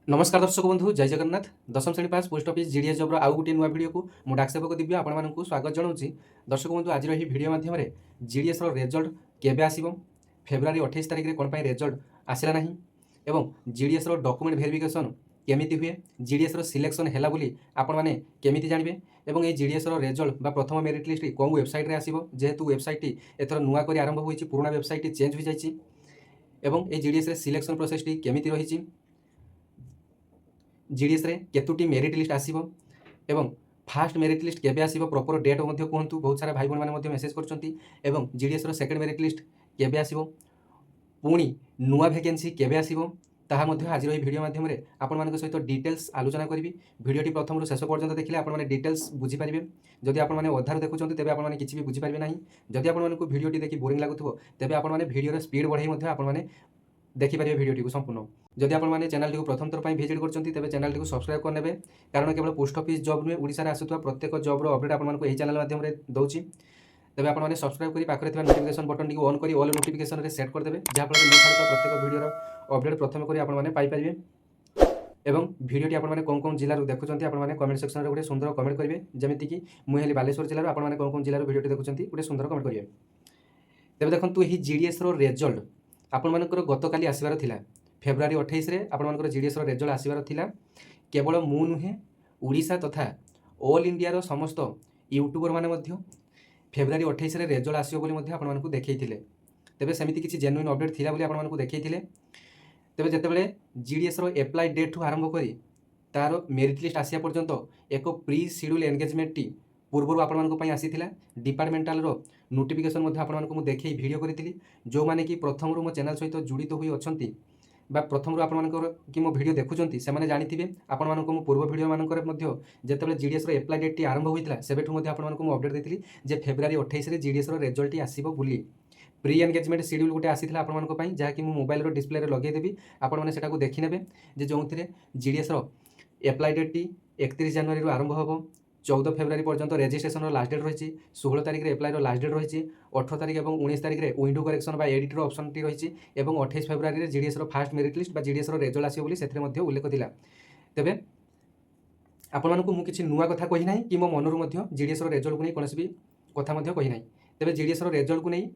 नमस्कार दर्शक बंधु जय जगन्नाथ दशम श्रेणी पास पोस्ट ऑफिस जीडीएस जॉब आउ गोटे नुआ वीडियो को मु डाकसेवक दिव्य आपको स्वागत जनाऊँगी। दर्शक बंधु आज भिडियो माध्यम जीडीएस रिजल्ट केबे आसिबो, फेब्रुआरी 28 तारिख में कौन पर रिजल्ट आसला ना एवं जीडीएस डॉक्यूमेंट वेरिफिकेशन केमिति हुए, जीडीएस सिलेक्शन है बोली आपण मैंने केमिति जानबे एवं ये जीडीएस रिजल्ट बा प्रथम मेरिट लिस्ट कौन वेबसाइट रे आसिबो, जेहेतु वेबसाइट एथर नुआ कर आरंभ होईची, पुराना वेबसाइट चेंज हो जाइए एवं ये जीडीएस सिलेक्शन प्रोसेस केमिति रही, जीडीएस रे केतुटी मेरिट लिस्ट आसीबो एवं फास्ट मेरिट लिस्ट केबे आसीबो प्रॉपर डेट मध्य कहतु। बहुत सारा भाई बहन मैंने मेसेज करछंती एवं जीडीएस रो सेकंड मेरिट लिस्ट केबे आसीबो, पुणी नुआ वैकेंसी केबे आसीबो ताहा मध्य आज रही वीडियो माध्यम रे आपण मानक सहित डिटेल्स आलोचना करी। वीडियोटी प्रथम रु शेष पर्यंत देखिले आपण माने डिटेल्स बुझी पारिबे। जदि आपण माने अधार देखुछंती तेबे आपण माने किछि भी बुझी पारिबे नाही। जदि आपण मानकु वीडियोटी देखि बोरिंग लागुथबो तेबे आपण माने वीडियो रो स्पीड बढ़ाई मध्य आपण माने देखिपारे भिडियोटी को संपूर्ण। जदि आपने चैनल टी प्रथम थर पर भिजिट कर चैनल टी सब्सक्राइब करने, कारण केवल पोस्ट ऑफिस जॉब नुहे ओडिशा आसुवा प्रत्येक जॉब अपडेट आपको यही चैनल माध्यम दूसरी। तेज आपने सब्सक्राइब कर पाखे नोटिफिकेशन बटन टी ऑन कर ऑल नोटिफिकेशन सेट करदे, जहाँफल प्रत्येक भिडियो अपडेट प्रथम कर आपने पाइपर। एवं भिडियोटी आपने कौन कौन जिलूर देखुं आपने कमेंट सेक्शन में गोटे सुंदर कमेंट करेंगे, जमीक मुझे बालेश्वर जिलूर आपने कौन कौन जिलूर भिडियोटी देखुं गोटे सुंदर कमेंट करेंगे। तेज देखो यही जीडीएस रिजल्ट आपंकर गतकाली आसबार थिला, फेब्रुआरी 28 रे आपंकर जीडीएस रिजल्ट आसबार थिला। केवल मु नुहे ओडिशा तथा ऑल इंडिया समस्त यूट्यूबर माने फेब्रुआरी 28 रे रिजल्ट आसियो बोली मध्ये आपको देखैथिले। तेबे सेमिति किछि जेन्युइन अपडेट थिला बोली आपको देखैथिले। तेबे जेतेबेले जीडीएस एप्लाई डेट ठू आरंभ करी तार मेरिट लिस्ट आसिया पर्यंत एक प्री शेड्यूल एंगेजमेंट टी पूर्व आपण आसीथिला। डिपार्टमेंटाल नोटिफिकेशन आपको देखे भिडियो करी, जो मैंने कि प्रथम मो चैनल सहित जुड़ित हुई अच्छा बा प्रथम आपर कि मो भिडियो देखुंत से जानी आपण मो पूर्व भिडियो मानक जितेबाला जीडीएस एप्लाई डेट टी आरंभ होता से आपको अपडेट देती जे फेब्रुआरी 28 रे जीडीएस रिजल्ट टी आसीबो बोली। प्री एंगेजमेंट शेड्यूल गोटे आसीथिला आपण जहाँकि मो मोबाइल डिस्प्ले रे लगेदेवी, आपण मैंने सेटा देखिने जे जो जीडीएस एप्लाई डेट टी 31 जनवरी आरंभ हम, 14 फेब्रुआरी पर्यंत रेजिस्ट्रेशन लास्ट डेट रही, 16 तारिख में एप्लाई लास्ट डेट रही, 18 तारिख और 19 तारिख में विंडो करेक्शन बा एडिटर ऑप्शन टी रही, 28 फेब्रुआरी में जीडीएस फास्ट मेरिट लिस्ट बा जीडीएस रिजल्ट आसियो बोली सेथिरे मध्ये उल्लेख थिला। तेबे आपण मानकु मु किछि नुआ कथा कहि नाही कि मो मनरु मध्ये जीडीएस रिजल्ट को नहीं कोनोसी भी कथा मध्ये कहि नाही। तेबे जीडीएस रिजल्ट को नहीं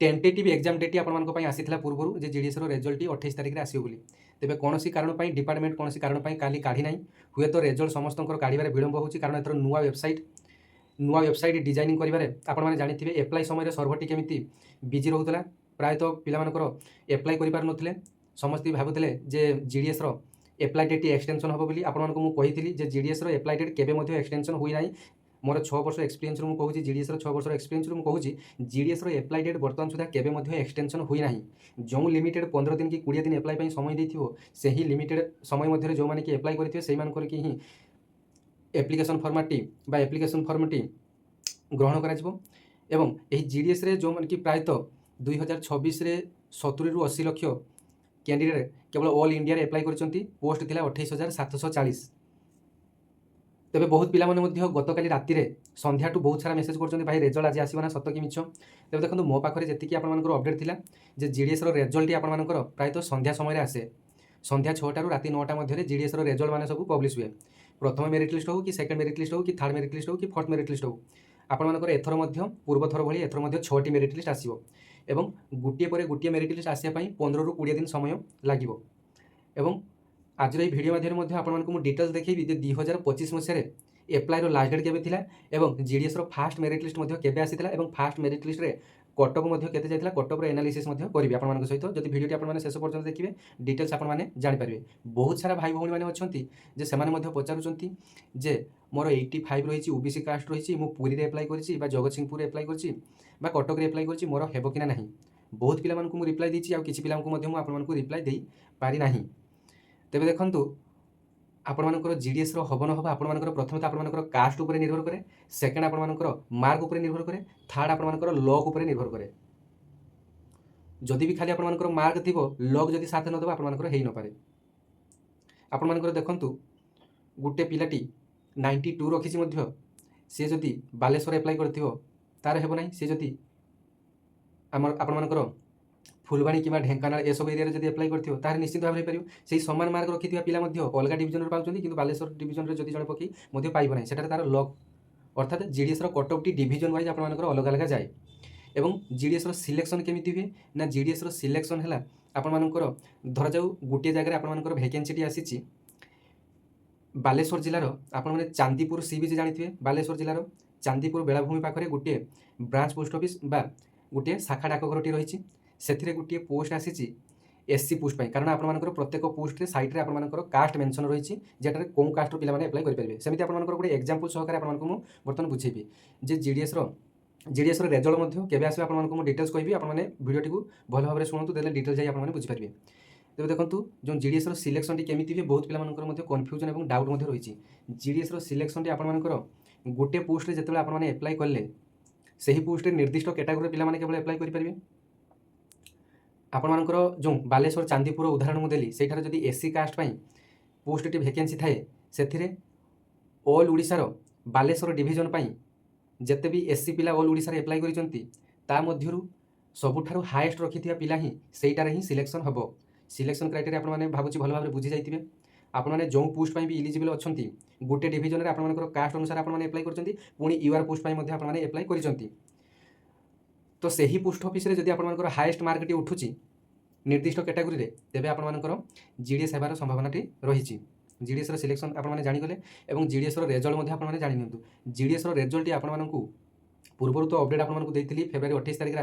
टेंटेटिव एग्जाम डेट आपण आसीथिला पूर्व जे जीडीएस रिजल्ट 28 तारिख में आसियो बोली। तेबे कोनोसी कारण डिपार्टमेंट कोनोसी कारण काली काढ़ी नाही, हुए तो रिजल्ट समस्त काढ़ार विलंब होची, कारण एथर नुआ वेबसाइट डिजाइनिंग करिबारे आपण माने जानिथिबे एप्लाई समय सर्भरटी केमिति बिजी रहउतला। प्रायतः पिला मानकर एप्लाई करि पार नथिले, समस्त भाबुतले जे जीडीएस एप्लाई डेट एक्सटेंशन हम बोली। आपण मानक मु कहिथिली जे जीडीएस एप्लाई डेट केबे मध्ये एक्सटेंशन होई नाही। मोर 6 वर्ष एक्सपीरियंस रु कहूँ जीडीएस 6 वर्ष एक्सपीरियंस रु कहूँ जीडीएस एप्लाई डेट बर्तमान सुधा केबे मध्ये एक्सटेंशन होई नाही। जो लिमिटेड 15 दिन कि 20 दिन एप्लाई पई समय देथिबो से ही लिमिटेड समय मध्ये जो माने कि एप्लाई करथिबे सेही मानकर कि ही एप्लिकेशन फॉर्मेट टी बा एप्लिकेशन फॉर्म टी ग्रहण करा एवं यही जीडीएस रे जो माने कि प्रायतः 2026 रे 70 रु 80 लाख कैंडिडेट केवल ऑल इंडिया रे एप्लाई करचंती। पोस्ट थिला 28,740। तेबे बहुत पिला माने मध्ये गतकाली राति रे संध्या टू बहुत सारा मेसेज करचंती भाई रिजल्ट आज आसीबना सत्य कि मिछ। तेबे देखंतु मो पाखरे जेतिकी आपण मानकर अपडेट थिला जे जीडीएस रिजल्ट आपण मानकर प्रायतः संध्या समय रे आसे। संध्या 6टा रु राति 9टा मध्ये जीडीएस रिजल्ट माने सब पब्लिश हुए। प्रथम मेरिट लिस्ट हो कि सेकंड मेरिट लिस्ट हो कि थर्ड मेरिट लिस्ट हो कि फोर्थ मेरिट लिस्ट हो, आपण मानकर एथर मध्ये पूर्व थर भली एथर मध्ये 6टी मेरिट लिस्ट आसीबो एवं गुटिए परे गुटिए मेरिट लिस्ट आसिया पई 15 रु 20 दिन समय लागिबो। एवं आज ये वीडियो माध्यम मध्ये आपण मानकु डिटेल्स देखैबि जे 2025 मसिया रे एप्लाई लास्ट डेट केबे थिला एवं जीडीएस फास्ट मेरिट लिस्ट मध्ये केबे आसीथिला एवं फास्ट मेरिट लिस्ट रे कटअप मध्ये केते जायतिला कटअप रे एनालिसिस मध्ये करिवि आपण मानक सहित। जदि वीडियोटी आपण माने शेष पर्यंत देखिबे डिटेल्स आपण माने जानि परिबे। बहुत सारा भाई भौणी माने अछंती जे सेमाने मध्ये पचारुचंती जे मोर 85 रहिछि ओबीसी कास्ट रहिछि, मु पुरी रे एप्लाई करिछि बा जगतसिंहपुर रे एप्लाई करिछि बा कटक रे एप्लाई करिछि, मोर हेबो किना नाही। बहुत पिला मानकु मु रिप्लाई दिछि आ किछि पिला मध्ये मु आपण मानकु रिप्लाई देई पारि नाही। तेबे देखंतु आपणकर जीडीएस हम न हम आपर प्रथम तो आपर कास्ट उपर निर्भर करे, सेकेंड आपर मार्क उपर निर्भर करे, थर्ड आपर लक उपर निर्भर करे। जदि भी खाली आपर मार्क थी लक जदि साथ नदेव आपर हो न पारे। आपर देखु गोटे पिलाटी 92 रखी सी जदि बालेश्वर एप्लाई कर तार हेब ना, सी जदि आपर फुलबाणी कि ढेंकानाल एसबू एरिया जब एप्लाई कर तार निश्चित भाव हो से समान मार्क रखी पिला अलग डिविजन पाँच कि बालेश्वर डिविजन जब जड़े पकई पाइब ना से तार लक अर्थात GDS cut off T division wise आप अलग अलग जाए एवं जीडीएस सिलेक्शन केमी हुए ना जीडीएस सिलेक्शन है आपर धर जाऊ गोटे जगह आपर भैकेन्सी आसी बालेश्वर जिलार आपण चांदीपुर सी बीच जानी बालेश्वर जिलार चांदीपुर बेलाभूमि पाखे गोटे ब्रांच पोस्ट ऑफिस बा गोटे शाखा डाकघरटी रही से गोटे पोस्ट आसी एससी पोस्ट कारण आपर प्रत्येक पोस्ट सैट्रे आपर कास्ट मेंशन रही जेटार कौ कास्टर पिला एप्लाई करेंगे सेमती आपर गोटे एग्जांपल सहकार आपको बर्तमान बुझेबी जे जीडीएस रेजल्ट केबे आसो आपको डिटेल्स कहि आपने वीडियोटी को भल भाव में शुणु देले डिटेल्स जाई आपने बुझिपारे। तेज देखो जो जीडीएस सिलेक्शन केमी हुए बहुत पिला कन्फ्यूजन और डाउट रही जीडीएस सिलेक्शन आपर गोटे पोस्ट जो आपने एप्लाई कले से ही पोस्ट निर्दिष्ट कैटेगोरी पिला केवल एप्लाई करेंगे आपर जो बालेश्वर चांदीपुर उदाहरण मुझे से जदि एससी कास्ट पोस्ट टी भैकेन्सी थाए से ऑल ओडिशार बालेश्वर डिविजन जिते भी एससी पिला ऑल ओडिशार एप्लाई कर सबुठारु हाएस्ट रखी पिला ही सेटार ही सिलेक्शन हम सिलेक्शन क्राइटेरिया आपने भावुँ भल भाव में बुझी जाइए आपने जो पोस्ट भी इलिजिबल अच्छा गोटे डिविजन में आपर कास्ट अनुसार आपने एप्लाई कर यूआर पोस्ट आपने एप्लाई कर तो सही पोस्ट ऑफिस जब आपर हाएस्ट मार्क टी उठू निर्दिष्ट कैटेगोरी रे तेबे आपर जीडीएस होबार संभावना रही जीडीएस सिलेक्शन आपने जाणीगले और जीडीएस रेजल्ट आपने जाणी नियंतु जीडीएस रेजल्ट आपको पूर्व तो अपडेट आपको देती फेब्रुआरी 28 तारिख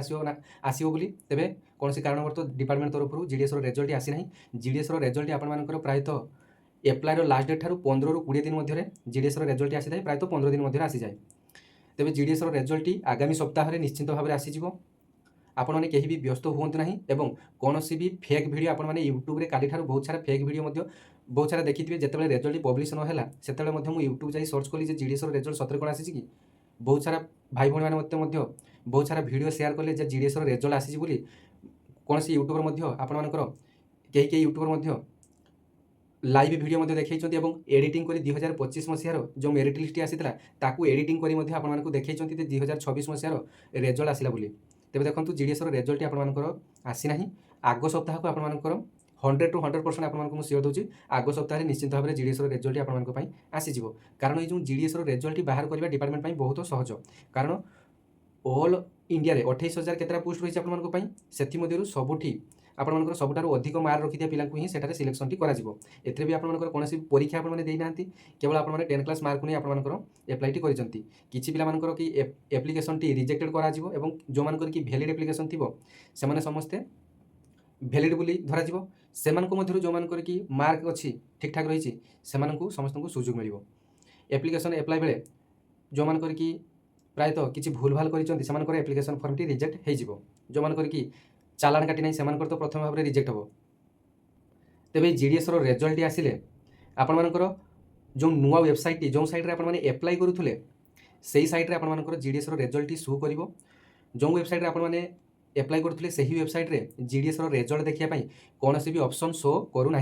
आसो बोली तेरे कौन कारणवश डिपार्टमेंट तरफ जीडीएस रेजल्ट आसी ना जीडीएस रेजल्ट आपर प्रायतः एप्लायर लास्ट डेट ठार 15 ରୁ 20 दिन मध्य जीडीएस रेजल्ट आसी था प्रायतः 15 दिन मध्य आसी जाए तेरे जीडीएस रेजल्ट आगामी सप्ताह में निश्चित भाव में आसीज आपण मैंने कहीं भी व्यस्त हूँ ना और कौन भी फेक भिड आपने यूट्यूब रे काली ठार बहुत सारा फेक भिड बहुत सारा देखिए जिते रेजल्ट पब्लिश नहला से यूट्यूब जाए सर्च कली जीडीएस रेजल्ट सतरे कौन आसी कि बहुत सारा भाई भाई मैंने बहुत सारा वीडियो शेयर कले जीडीएस रेजल्ट आसी कौन सी यूट्यूबर आपर कई यूट्यूबर लाइव वीडियो देखते एडिटिंग कर 2025 मसीहार जो मेरिट लिस्ट आसाला ताकू एडिटिंग कर आपको देखते 2026 मसीहार रेजल्ट आसला बोली तेज देखो जीडीएस रेजल्ट आपर आसी ना आग सप्ताह को आपर 100 to 100% आपको सियोर दूसरी आग सप्ताह निश्चित भाव में जीडीएस रेजल्ट आपंपाई आसीज कारण ये जीडीएस रेजल्ट बाहर करवा डिपार्टमेंट बहुत सहज कारण ऑल इंडिया रे 28,000 केतरा पोस्ट रही है से सबुठी आपर सबुठार अधिक मार्क रखी पिला ही सेठारे सिलेक्शन टी करा भी आपर कौन परीक्षा आपने देना केवल आपने 10 क्लास मार्क नहीं आपर एप्लाई करती किसी पिला कि एप्लिकेशन टी रिजेक्टेड करा जो मान कि वैलिड एप्लिकेशन थी से समस्ते वैलिड बोली धरा से जो मान कि मार्क अच्छी ठीक ठाक रही से समस्त को सुजोग मिल एप्लिकेशन एप्लाई बेले जो मान कि प्रायतः किसी भूल भाल कर एप्लिकेशन फॉर्म टी रिजेक्ट हो जो मान कि चालान काटी ना से तो प्रथम भाव में रिजेक्ट हम तेज जीडीएस रेजल्ट आसिले आपर जो नुआ वेबसाइट जो साइट आपने एप्लाई करुले से सैट्रे आपर जीडीएस रेजल्ट शो कर जो वेबसाइट आपने एप्लाई करुले से ही वेबसाइट रे जीडीएस रेजल्ट देखा कौन भी ऑप्शन शो करूना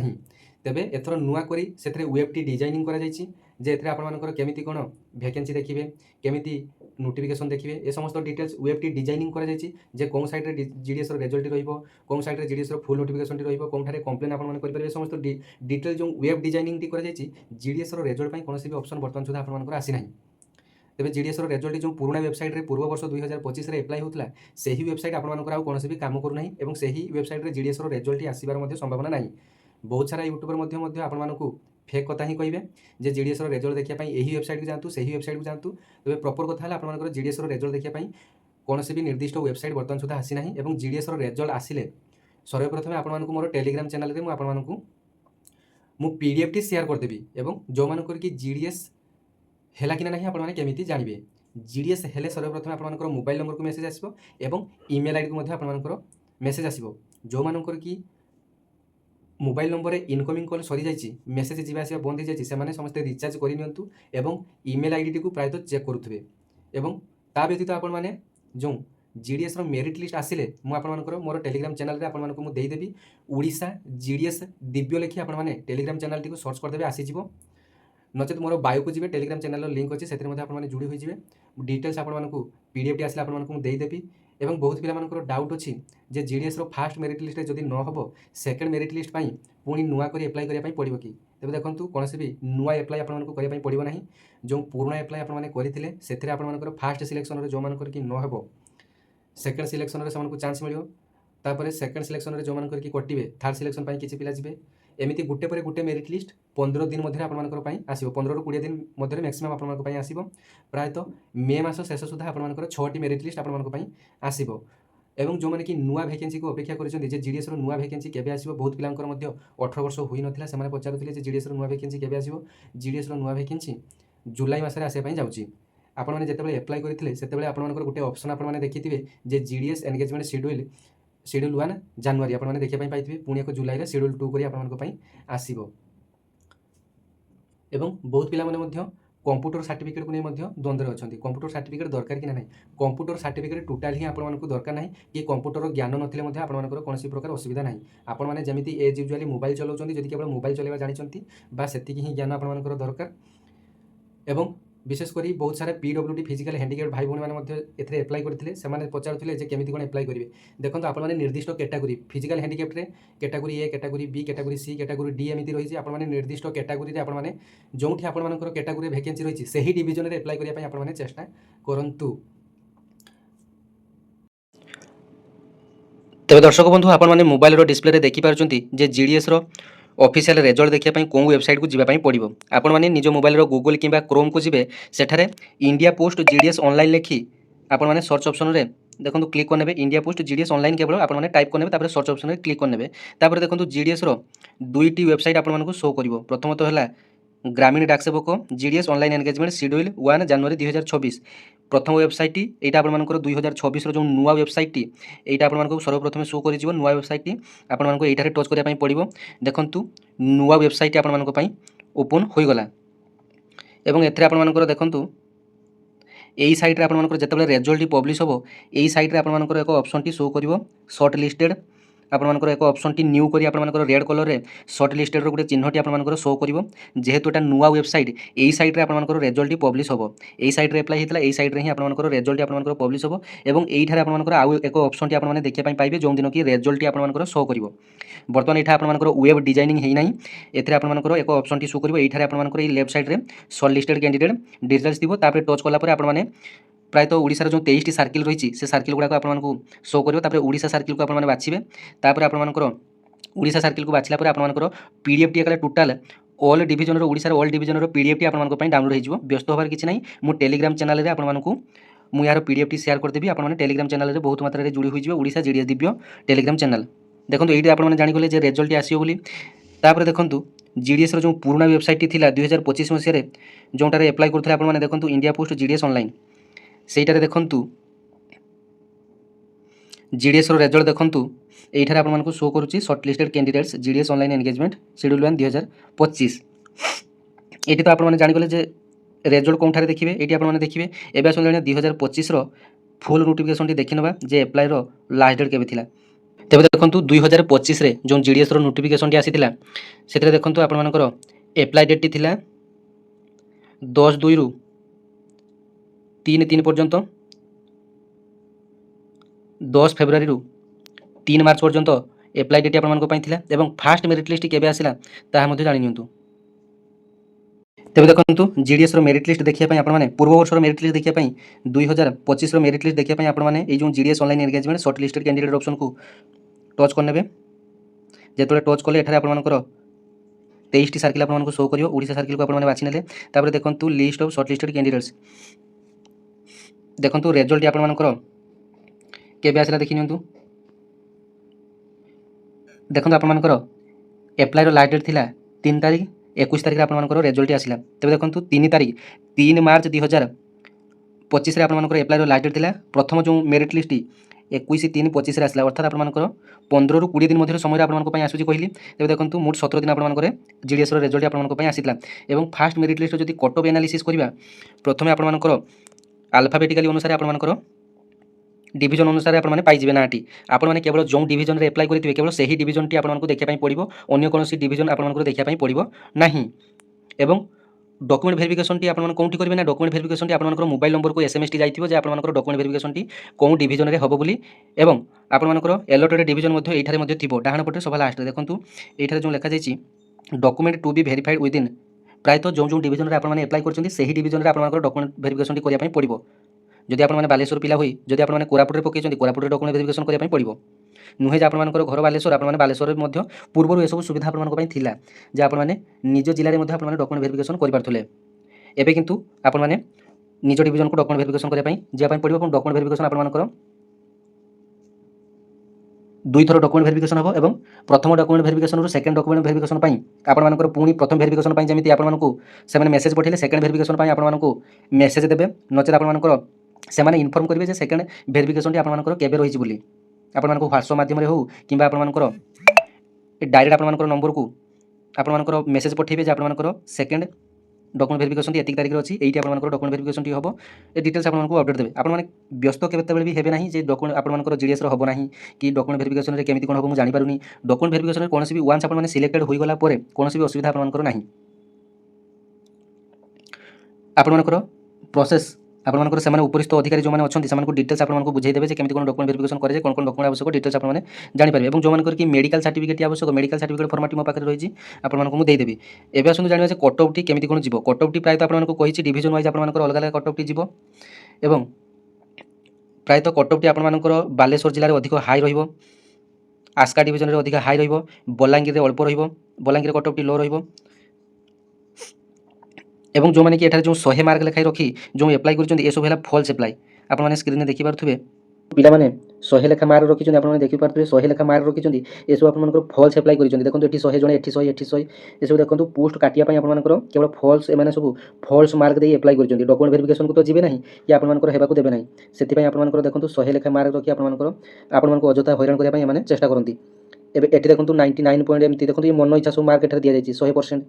तेबे एथर नुआ करी से वेब टी डिजाइनिंग करा जायछि जे एथरे आपनकर केमिति कोन वैकेंसी देखिबे केमिति नोटिफिकेशन देखिबे ए समस्त डिटेल्स वेब टी डिजाइनिंग करा जायछि जे कोन साइट रे जीडीएस रेजल्ट रहइबो कोन साइट रे जीडीएस फुल नोटिफिकेशन टी रहइबो कोन ठारे कंप्लेन आपन करि परिबे समस्त डिटेल जो वेब डिजाइनिंग टी करा जायछि जीडीएस रेजल्ट पई कोनोसी भी ऑप्शन वर्तमान सुधा आपनकर आसी नाही तेबे जीडीएस रेजल्ट जो पुराना वेबसाइट रे पूर्व वर्ष 2025 रे अप्लाई होतला सेही वेबसाइट आपनकर आ कोनोसी भी काम करू नाही एवं सेही वेबसाइट रे जीडीएस रेजल्ट आसीबार मध्ये संभावना नाही बहुत सारा यूट्यूबर आपको फेक कथा ही कहे जे जीडीएस रेजल्ट देखा यही वेबसाइट को जातु से ही वेबसाइट को जातु तेज प्रॉपर कथा है आप जीडीएस रेजल्ट देखा कौन भी निर्दिष्ट वेबसाइट बर्तमान सुधा आसी ना और जीडीएस रेजल्ट आसिले सर्वप्रथम आपको मोर टेलीग्राम चैनल में आपको पीडीएफ टी शेयर करदेवी और जो मानकर कि जीडीएस है कि ना आपने केमी जानवे जीडीएस हेले सर्वप्रथम आप मोबाइल नंबर को मेसेज आसो और ईमेल आईडी को आप मेसेज आसो जो मानकर कि मोबाइल नंबर इनकमिंग कॉल सरी जाइए मेसेज जावास बंद हो जाए से समस्ते रिचार्ज करनियंतु एवं ईमेल आईडी को प्रायतः चेक करुवे एवं ता व्यतीत आपण मैंने जो जीडीएस मेरिट लिस्ट आसिले मुझे मोर टेलीग्राम चैनल रे आपको देदेवी ओडिशा जीडीएस दिव्य लिखी आपने टेलीग्राम चैनल टी सर्च करदे आसीज नचेत मोर बायो को जी टेलीग्राम चैनल लिंक अच्छे से जोड़ी हो डिटेल्स आपको पीडीएफ टी आसले आपको देदेवी ଏବଂ ବହୁତ ପିଲାମାନଙ୍କର ଡାଉଟ୍ ଅଛି ଯେ ଜିଡିଏସ୍ର ଫାର୍ଷ୍ଟ ମେରିଟ୍ ଲିଷ୍ଟରେ ଯଦି ନ ହେବ ସେକେଣ୍ଡ ମେରିଟ୍ ଲିଷ୍ଟ ପାଇଁ ପୁଣି ନୂଆ କରି ଆପ୍ଲାଏ କରିବା ପାଇଁ ପଡ଼ିବ କି? ତେବେ ଦେଖନ୍ତୁ କୌଣସି ବି ନୂଆ ଆପ୍ଲାଏ ଆପଣମାନଙ୍କୁ କରିବା ପାଇଁ ପଡ଼ିବ ନାହିଁ। ଯେଉଁ ପୁରୁଣା ଆପ୍ଲାଏ ଆପଣମାନେ କରିଥିଲେ ସେଥିରେ ଆପଣମାନଙ୍କର ଫାର୍ଷ୍ଟ ସିଲେକ୍ସନରେ ଯେଉଁମାନଙ୍କର କି ନ ହେବ ସେକେଣ୍ଡ ସିଲେକ୍ସନରେ ସେମାନଙ୍କୁ ଚାନ୍ସ ମିଳିବ। ତାପରେ ସେକେଣ୍ଡ ସିଲେକ୍ସନରେ ଯେଉଁମାନଙ୍କର କି କଟିବେ ଥାର୍ଡ଼ ସିଲେକ୍ସନ ପାଇଁ କିଛି ପିଲା ଯିବେ। ଏମିତି ଗୋଟେ ପରେ ଗୋଟେ ମେରିଟ୍ ଲିଷ୍ଟ 15 ଦିନ ମଧ୍ୟରେ ଆପଣମାନଙ୍କର ପାଇଁ ଆସିବ। 15ରୁ 20 ଦିନ ମଧ୍ୟରେ ମ୍ୟାକ୍ସିମମ୍ ଆପଣମାନଙ୍କ ପାଇଁ ଆସିବ। ପ୍ରାୟତଃ ମେ ମାସ ଶେଷ ସୁଦ୍ଧା ଆପଣମାନଙ୍କର 6ଟି ମେରିଟ୍ ଲିଷ୍ଟ ଆପଣମାନଙ୍କ ପାଇଁ ଆସିବ। ଏବଂ ଯେଉଁମାନେ କି ନୂଆ ଭ୍ୟାକେନ୍ସିକୁ ଅପେକ୍ଷା କରିଛନ୍ତି ଯେ ଜିଡିଏସ୍ର ନୂଆ ଭ୍ୟାକେନ୍ସି କେବେ ଆସିବ, ବହୁତ ପିଲାଙ୍କର ମଧ୍ୟ 18 ବର୍ଷ ହୋଇନଥିଲା, ସେମାନେ ପଚାରୁଥିଲେ ଯେ ଜିଡିଏସ୍ର ନୂଆ ଭ୍ୟାକେନ୍ସି କେବେ ଆସିବ। ଜିଡିଏସ୍ର ନୂଆ ଭ୍ୟାକେନ୍ସି ଜୁଲାଇ ମାସରେ ଆସିବା ପାଇଁ ଯାଉଛି। ଆପଣମାନେ ଯେତେବେଳେ ଆପ୍ଲାଏ କରିଥିଲେ ସେତେବେଳେ ଆପଣମାନଙ୍କର ଗୋଟେ ଅପସନ୍ ଆପଣମାନେ ଦେଖିଥିବେ ଯେ ଜିଡିଏସ୍ ଏନଗେଜମେଣ୍ଟ ସିଡ୍ୟୁଲ୍ 1 ଜାନୁଆରୀ ଆପଣମାନେ ଦେଖିବା ପାଇଁ ପାଇଥିବେ। ପୁଣି ଏକ ଜୁଲାଇରେ ସିଡ୍ୟୁଲ୍ 2 କରି ଆପଣମାନଙ୍କ ପାଇଁ ଆସିବ। ଏବଂ ବହୁତ ପିଲାମାନେ ମଧ୍ୟ କମ୍ପ୍ୟୁଟର ସାର୍ଟିଫିକେଟ୍କୁ ନେଇ ମଧ୍ୟ ଦ୍ୱନ୍ଦ୍ୱରେ ଅଛନ୍ତି। କମ୍ପ୍ୟୁଟର ସାର୍ଟିଫିକେଟ୍ ଦରକାର କି ନାହିଁ? କମ୍ପ୍ୟୁଟର ସାର୍ଟିଫିକେଟ୍ ଟୋଟାଲି ହିଁ ଆପଣମାନଙ୍କୁ ଦରକାର ନାହିଁ। କି କମ୍ପ୍ୟୁଟର ଜ୍ଞାନ ନଥିଲେ ମଧ୍ୟ ଆପଣମାନଙ୍କର କୌଣସି ପ୍ରକାର ଅସୁବିଧା ନାହିଁ। ଆପଣମାନେ ଯେମିତି ଏଜ୍ ୟୁଜୁଆଲି ମୋବାଇଲ୍ ଚଲାଉଛନ୍ତି, ଯଦି କେବଳ ମୋବାଇଲ୍ ଚଲାଇବା ଜାଣିଛନ୍ତି ବା ସେତିକି ହିଁ ଜ୍ଞାନ ଆପଣମାନଙ୍କର ଦରକାର। ଏବଂ ବିଶେଷ କରି ବହୁତ ସାରା PWD ଫିଜିକାଲ ହ୍ୟାଣ୍ଡିକ୍ୟାପ୍ଟ ଭାଇ ଭଉଣୀମାନେ ମଧ୍ୟ ଏଥିରେ ଆପ୍ଲାଏ କରିଥିଲେ। ସେମାନେ ପଚାରୁଥିଲେ ଯେ କେମିତି କ'ଣ ଆପ୍ଲାଏ କରିବେ। ଦେଖନ୍ତୁ ଆପଣମାନେ ନିର୍ଦ୍ଦିଷ୍ଟ କ୍ୟାଟାଗୋରୀ ଫିଜିକାଲ ହ୍ୟାଣ୍ଡିକ୍ୟାପ୍ଟରେ category A, category B, category C, category D ଏମିତି ରହିଛି। ଆପଣମାନେ ନିର୍ଦ୍ଦିଷ୍ଟ କ୍ୟାଟାଗୋରୀରେ ଆପଣମାନେ ଯେଉଁଠି ଆପଣମାନଙ୍କର କ୍ୟାଟାଗୋରୀ ଭ୍ୟାକେନ୍ସି ରହିଛି ସେହି ଡିଭିଜନରେ ଆପ୍ଲାଏ କରିବା ପାଇଁ ଆପଣମାନେ ଚେଷ୍ଟା କରନ୍ତୁ। ତେବେ ଦର୍ଶକ ବନ୍ଧୁ, ଆପଣମାନେ ମୋବାଇଲର ଡିସ୍ପ୍ଲେରେ ଦେଖିପାରୁଛନ୍ତି ଯେ ଜିଡିଏସ୍ର ଅଫିସିଆଲ ରେଜଲ୍ଟ ଦେଖିବା ପାଇଁ କେଉଁ ୱେବସାଇଟ୍କୁ ଯିବା ପାଇଁ ପଡ଼ିବ। ଆପଣମାନେ ନିଜ ମୋବାଇଲର ଗୁଗଲ କିମ୍ବା କ୍ରୋମ୍କୁ ଯିବେ। ସେଠାରେ ଇଣ୍ଡିଆ ପୋଷ୍ଟ ଜିଡିଏସ୍ ଅନଲାଇନ୍ ଲେଖି ଆପଣମାନେ ସର୍ଚ୍ଚ ଅପସନରେ ଦେଖନ୍ତୁ କ୍ଲିକ୍ କରିନେବେ। ଇଣ୍ଡିଆ ପୋଷ୍ଟ ଜିଡିଏସ୍ ଅନଲାଇନ୍ କେବଳ ଆପଣମାନେ ଟାଇପ୍ କରିନେବେ, ତାପରେ ସର୍ଚ୍ଚ ଅପସନରେ କ୍ଲିକ୍ କରିନେବେ। ତାପରେ ଦେଖନ୍ତୁ ଜିଡିଏସ୍ର 2ଟି ୱେବସାଇଟ୍ ଆପଣମାନଙ୍କୁ ଶୋ କରିବ। ପ୍ରଥମତଃ ହେଲା ଗ୍ରାମୀଣ ଡାକ ସେବକ ଜିଡିଏସ୍ ଅନଲାଇନ୍ ଏନଗେଜମେଣ୍ଟ ସିଡ୍ୟୁଲ୍ 1 ଜାନୁଆରୀ 2024। ପ୍ରଥମ ୱେବସାଇଟ୍ଟି এইটা ଆପଣମାନଙ୍କର 2024ର ଯେଉଁ ନୂଆ ୱେବସାଇଟ୍ଟି এইটা ଆପଣମାନଙ୍କୁ ସର୍ବପ୍ରଥମେ ଶୋ କରିଯିବ। ନୂଆ ୱେବସାଇଟ୍ଟି ଆପଣମାନଙ୍କୁ এইଠାରେ ଟଚ୍ କରିବା ପାଇଁ ପଡ଼ିବ। ଦେଖନ୍ତୁ ନୂଆ ୱେବସାଇଟ୍ଟି ଆପଣମାନଙ୍କ ପାଇଁ ଓପନ୍ ହୋଇଗଲା। ଏବଂ ଏଥିରେ ଆପଣମାନଙ୍କର ଦେଖନ୍ତୁ এই সাইট্রে আপনার যেতবে রেজল্টটি পব্লিশ হব এই সাইট্রে আপনার এক অপসনটি শো করব সর্ট লিস্টেড। আপনার এক অপসনটি নিউ করে আপনার রেড কলরে সর্ট লিস্টেডর গোটে চিহ্নটি আপনার শো করব। যেহেতু এটা নূয়া ওয়েবসাইট এই সাইট্রে আপনার রেজল্টটি পব্লিশ হব। এই সাইট্রে আপ্লাই হয়েছিল, এই সাইট্রে হি আপনার রেজল্টটি আপনার পব্লিশ হব। এবং এইঠারে আপনার আউ এক অপসনটি আপনার দেখা পাইবে যেদিন কি রেজল্টটি আপনার শো করব। বর্তমান এটা আপনার ওয়েব ডিজাইনিং হয়ে না, এতে আপনার এক অপসনটি শো করব। এইঠারে আপনার এই লেফট সাইড্রে সর্ট লিস্টেড ক্যান্ডিডেট ডিটেলস দিব। তারপরে টচ কলাপরে আপনার প্রায়তঃ ওড়িশার যে 23টি সার্কেল রয়েছে সে সার্কেল গুড়া আপনার শো করবে। তারপরে ওড়িশা সার্কেলকে আপনার বাছবে। তারপরে আপনার ওড়িশা সার্কেলকে বাছলা পরে আপনার পিডিএফটি একালে টোটাল অল ডিভিজনর ওড়িশার অল ডিভিজনর পিডিএফটি আপনার ডাউনলোড হয়ে যাব। ব্যস্ত হবার কিছু নাই, মু টেলিগ্রাম চ্যানেলে আপনার মু ইয়ার পিডিএফটি সেয়ার করেদেবি। আপনার টেলিগ্রাম চ্যানেলে বহুত মাত্রায় যোড়ি হয়ে যাবে ওড়িশা জিডিএস দিব্য টেলিগ্রাম চ্যানেল। দেখুন এইটি আপনার জাঁগলে যে রেজল্টটি আসব বলে। তারপরে দেখুন জিডিএসর যে পুরোনা ওয়েবসাইটটি লা 2025 মସିହାରେ ଯେଉଁଟାରେ ଆପ୍ଲାଏ କରୁଥିଲେ ଆପଣମାନେ ଦେଖନ୍ତୁ ଇଣ୍ଡିଆ ପୋଷ୍ଟ ଜିଡିଏସ୍ ଅନଲାଇନ୍, ସେଇଟାରେ ଦେଖନ୍ତୁ ଜିଡିଏସ୍ର ରେଜଲ୍ଟ ଦେଖନ୍ତୁ এইঠারে আপনার শো করুଛି short listed candidates GDS online engagement schedule 1 2025। এটি তো আপনার জাঁগলে যে রেজল্ট কোনঠারে দেখবে, এটি আপনার দেখবে। এবে আসলে 2025র ফুল নোটিফিকেশনটি দেখি নেবা যে আপ্লাইর লাস্ট ডেট কেবে লা। তেবে দেখুন 2025রে যে জিডিএস্র নোটিফিকেশনটি আসিলা সেটা দেখুন আপনার এপ্লাই ডেটটি লা 10/2 3/3 পর্যন্ত, 10 ফেব্রুয়ারি 3 মার্চ পর্যন্ত এপ্লাই ডেট আপনার এবং ফার্স্ট মেরিট লিস্ট কেবে আসলা তাহা মধ্যে জানি নিয়ন্তু। তেবে দেখুন জিডিএস্র মেরিট লিস্ট দেখা আপনার পূর্ব বর্ষর মেরিট লিস্ট দেখা 2025র মেরিট লিস্ট দেখা আপনার এই যে GDS online engagement sort listed candidate option কু টচ করে যেতবে টচ কলে এখানে আপনার 23টি সার্কেল আপনার শো করব। ওড়িশা সার্কেলকে আপনার বাছি নেলে। তারপরে দেখুন list of short listed candidates দেখুন রেজল্ট আপনার কেবে আসলা দেখি নিয়ন্তু। দেখুন আপনার এপ্লাইর লাস্ট ডেট লা 3 তারিখ, 21 তারিখে আপনার রেজল্টটি আসলা। তবে দেখুন 3 তারিখ 3 মার্চ 2025রে আপনার এপ্লাইর লাস্ট ডেট লা। প্রথম যে মেরিট লিস্টটি 21/3/25রে আসলা, অর্থাৎ আপনার 15ରୁ 20 দিন মধ্যে সময় আপনার আসুচি কহিলি। তবে দেখুন মোট 17 দিন আপনার জিডিএস্র রেজল্ট আপনার আসিলা। এবং ফার্স্ট মেরিট লিস্ট যদি কট অফ এনালিସିସ୍ করা প্রথমে আপনার আলফাবেটিকালি অনুসারে আপনার ডিভিজন অনুসারে আপনার পাইবে নাটি। আপনার কেবল যে ডিভিজনে এপ্লাই করে কেবল সেই ডিভিজনটি আপনার দেখা পড়ব, অন্য কৌশি ডিভিজন আপনার দেখা পড়ব না। এবং डॉक्यूमेंट भेरिफिकेशन टी आपण कोठी करिवे ना डॉक्यूमेंट भेरिफिकेशन टी आपण मोबाइल नंबर को एसएमएस टी जाइथिबो जे आपण डॉक्यूमेंट भेरिफिकेशन टी कोन डिवीजन रे हबो बोली एवं आपण एलोटेड डिवीजन मध्ये एठारे मध्ये थिबो डाहाण पटे सभा लास्ट देखंतु एठारे जो लेखा जाइछि document to be verified within प्रायतः जो डिवीजन रे आपण एप्लाई करछन्ती सेही डिवीजन रे आपण डॉक्यूमेंट भेरिफिकेशन टी करिया पई पड़िबो जदि आपण बालेश्वर पिला होई जदि आपण कोरापुट रे पकेछन्ती कोरापुट रे डॉक्यूमेंट भेरिफिकेशन करिया पई पड़िबो नुहे जे आपण घर बालेश्वर आपण बालेश्वर मध्ये पूर्व एसबू सुविधा आपण थिला जे आपण निज जिले में आपण डॉक्यूमेंट भेरिफिकेशन करि पारथुले एबे किंतु आपण निज डिवीजन को डॉक्यूमेंट भेरिफिकेशन करिया पई जे पई पड़िबो डॉक्यूमेंट भेरिफिकेशन आपण दुई थर डॉक्यूमेंट भेरिफिकेशन हो एवं प्रथम डॉक्यूमेंट भेरिफिकेशन रु सेकंड डॉक्यूमेंट भेरिफिकेशन पई आपण मानकर पुनी प्रथम भेरिफिकेशन पई जेमिति आपण मानकु सेमाने मेसेज पठेले सेकंड भेरिफिकेशन पई आपण मानकु मेसेज देबे नचे आपण मानकर सेमाने इन्फॉर्म करिवे जे सेकंड भेरिफिकेशन टी आपण मानकर केबे रहिछि बोली आपण मानकु व्हाट्सएप माध्यम रे हो किबा आपण मानकर डायरेक्ट आपण मानकर नंबर को आपण मानकर मेसेज पठेबे जे आपण मानकर सेकंड डॉक्यूमेंट भेरिफिकेशन एतिक तारिख अच्छी एटी आप डॉक्यूमेंट भेरिफिकेशन टी हम ए डिटेल्स आपको अपडेट देते आप व्यस्त केतबेले भी हेबे नहीं जे डॉक्यूमेंट आप जीडीएस हम ना कि डॉक्यूमेंट भेरिफिकेशन रे केमिति कोन हम जानि पारुनी डॉक्यूमेंट भेरिफिकेशन कौन भी वांस आप सिलेक्टेड हो गला परे कौन भी असुविधा आपनकर नहीं आपनकर प्रोसेस आपनकर से उपरिस्थ अधिकारी जो मैंने अच्छे से डिटेल्स आपको बुझे देवे केमिति कोन डॉक्यूमेंट भेरिफिकेशन करे कौन कौन डॉक्यूमेंट आवश्यक डिटेल्स आप जानि पारे जो मानकर कि मेडिकल सर्टिफिकेट आवश्यक मेडिकल सर्टिफिकेट फॉर्मेट मो पाखे रही आपको देदेवी एवं आसतु जाना कट ऑफ टी केमिति कोन जीवो कट ऑफ टी प्रायतः आपको कही डिवीजन वाइज आपनकर अलग अलग कट ऑफ टी जीवो एवं प्रायतः कट ऑफ टी आपनकर बालेश्वर जिले में अधिक हाई रहिबो आस्का डिवीजन रे अधिक हाई रहिबो बलांगीर रे अल्प रहिबो बलांगीर कट ऑफ टी लो रहिबो एवं जो मैंने कि एठार जो 100 मार्क लेखाई रखी जो एप्लाई कर सब है फॉल्स एप्लाई आपने स्क्रीन में देखि पारुथिबे पिलामाने 100 लेखा मार्क रखी आपने देखि पारुथिबे 100 लेखा मार्क रखी ये सब आपन फॉल्स एप्लाई करिसेंती देखंतु एठी 100 जणे एठी 100 एठी 100 ये सब देखंतु पोस्ट काटिया पई आपन केवल फॉल्स एमाने सब फॉल्स मार्क दे एप्लाई करिसेंती डॉक्यूमेंट वेरिफिकेशन को तो जीवे नहीं या आपन हेबा को देबे नहीं सेति पई आपन देखंतु 100 लेखा मार्क रखी आपन अजथा हैरान करिया पई एमाने चेष्टा करंती एबे एठी देखंतु 99 पॉइंट एमती देखंतु ये मन इच्छा सब मार्क एठार दिया जायछि 100%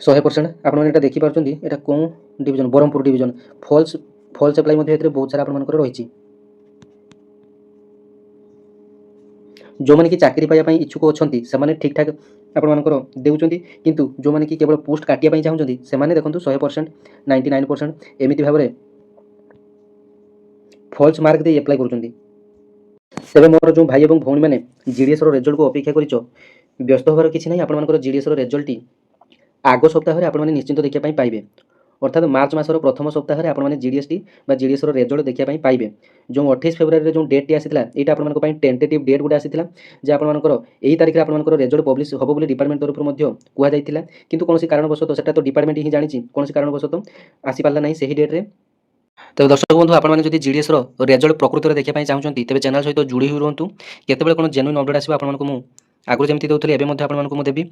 100% आपने देखिपार यहाँ कौन division Brahmapur division falls falls apply बहुत सारा आप रही जो मैंने कि चाकरी पाइबा इच्छुक अच्छा से ठीक ठाक आपर देउछंती किंतु जो मैंने कि केवल पोस्ट काटिया चाहूँगी से देखो 100% 99% एमती भाव में फॉल्स मार्क दे एप्लाई कर मोर जो भाई और भौणी मैंने जीडीएस रिजल्ट को अपेक्षा कर व्यस्त होबार किसी ना आपर जीडीएस रिजल्ट आग सप्ताह आप निश्चिंत देखापी पाइबे अर्थात मार्च मासर प्रथम सप्ताह आपने जीडीएस टी जीडीएस रिजल्ट देखापी पाइबे जो 28 फेब्रुआरी जो डेट टी आसाला यहाँ आपंपाई टेंटेटिव डेट गोटे आसाला जे आपंकर यही तारिख में आपंकर रिजल्ट पब्लिश हम बोली डिपार्टमेंट तरफ कहुई किंतु कौन कारणवशत से तो डिपार्टमेंट ही जानी कौन कारणवशत आसीपारा ना से डेट्रे तेज दर्शक बंधु आपने जब जीडीएस रिजल्ट प्रकृत में देखापी चाहते तेज चैनल सहित जोड़ी हुई रुहतु केतबेले कौन जेन्युइन अपडेट आसो आपको आगुरी जमी दूसरी एवं आपको देवी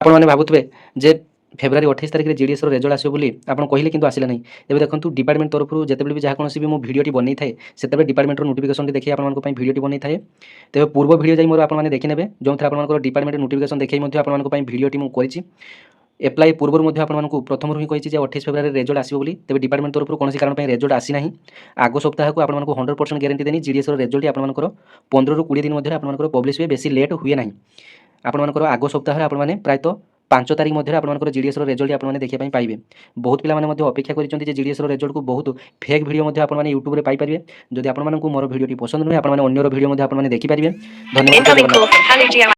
आपने भावुए जे फेब्रुआरी 28 तारिख में जीडीएस रिजल्ट आसो बोली आपन कहले किंतु आसिला नहीं एबे देखंतु डिपार्टमेंट तरफ जेतेबेले भी जहाँ कौन भी मो वीडियोटी बनी थाए सेतेबेले डिपार्टमेंट नोटिफिकेशन देखिए आपन वीडियोटी बनी थाए तेबे पूर्व वीडियो जाई मोर आपन देखि नेबे जो थे आपन डिपार्टमेंट नोटिफिकेशन देखै मध्ये आपन वीडियोटी मु करिछि एप्लाई पूर्व मध्ये आपन प्रथम ही कही 28 फेब्रुआरी रिजल्ट आसो बोली तेबे डिपार्टमेंट तरफ कौन कारण रिजल्ट आसी ना आग सप्ताह को आपन 100% ग्यारंटी देनी जीडीएस रिजल्ट आपन 15 ରୁ 20 दिन मध्ये आपन पब्लिश हुए बेसी लेट हुए ना आपन आग सप्ताह आपने प्रायतः 5 तारिख मध्य आपन जीडीएस रिजल्ट आपने देखापी पाइबे बहुत पिला अपेक्षा कर जीडीएस रिजल्ट को बहुत फेक वीडियो आपने यूट्यूब में पाइपर जदि आपको मोर वीडियो पसंद नुहे आपने अन्यर वीडियो देखिपारे धन्यवाद।